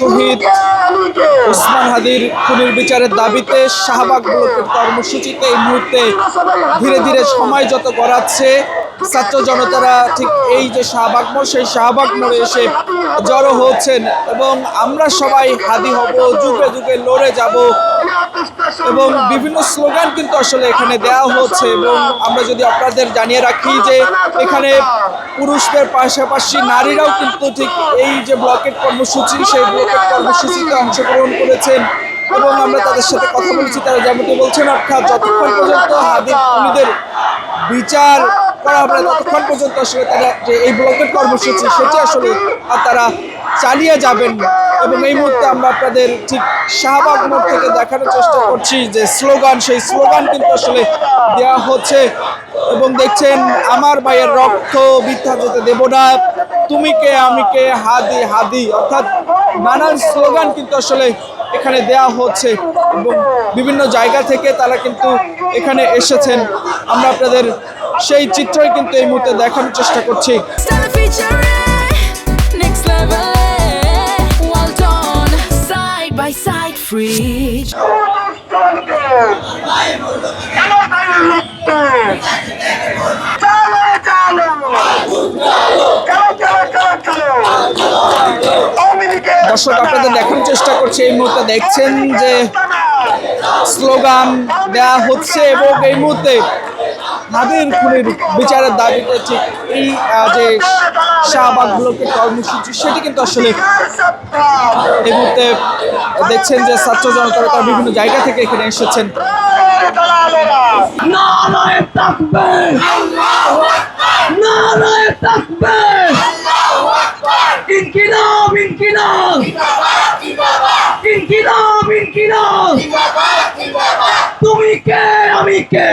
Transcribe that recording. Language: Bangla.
শহীদ ওসমান হাদির খুনের বিচারের দাবিতে শাহবাগ ব্লকের কর্মসূচিতে এই মুহূর্তে ধীরে ধীরে সময় যত গড়াচ্ছে ছাত্র জনতারা ঠিক এই যে শাহবাগ মোড়, সেই শাহবাগ মোড়ে এসে জড়ো হচ্ছেন এবং আমরা সবাই হাদি হব, যুগে যুগে লড়ে যাব এবং বিভিন্ন স্লোগান কিন্তু আসলে এখানে দেওয়া হচ্ছে। এবং আমরা যদি আপনাদের জানিয়ে রাখি যে এখানে পুরুষদের পাশাপাশি নারীরাও কিন্তু ঠিক এই যে ব্লকেট কর্মসূচি, সেই ব্লকেট কর্মসূচিতে অংশগ্রহণ করেছেন এবং আমরা তাদের সাথে কথা বলছি। তারা যেমনটি বলছেন, অর্থাৎ যতক্ষণ পর্যন্ত হাদি খুনিদের বিচার করা হবে না ততক্ষণ পর্যন্ত আসলে তারা যে এই ব্লকেট কর্মসূচি সেটি আসলে তারা চালিয়ে যাবেন। এবং এই মুহূর্তে আমরা আপনাদের ঠিক শাহবাগ মোড় থেকে দেখানোর চেষ্টা করছি যে স্লোগান, সেই স্লোগান কিন্তু আসলে দেওয়া হচ্ছে এবং দেখছেন, আমার ভাইয়ের রক্ত বৃথা যেতে দেব না, তুমি কে আমি কে, হাদি হাদি, অর্থাৎ নানান স্লোগান কিন্তু আসলে এখানে দেওয়া হচ্ছে এবং বিভিন্ন জায়গা থেকে তারা কিন্তু এখানে এসেছেন। আমরা আপনাদের সেই চিত্রই কিন্তু এই মুহূর্তে দেখানোর চেষ্টা করছি। দর্শক, আপনাদের দেখানোর চেষ্টা করছি, এই মুহূর্তে দেখছেন যে স্লোগান দেওয়া হচ্ছে এবং এই মুহূর্তে হাদির খুনের বিচারের দাবিতে ঠিক এই যে শাহবাগ ব্লকের কর্মসূচি সেটি কিন্তু আসলে এই মুহূর্তে দেখছেন যে ছাত্র জনতারা তারা বিভিন্ন জায়গা থেকে এখানে এসেছেন। ইনকিলাব ইনকিলাব ইনকিলাব ইনকিলাব তুমি কে আমি কে,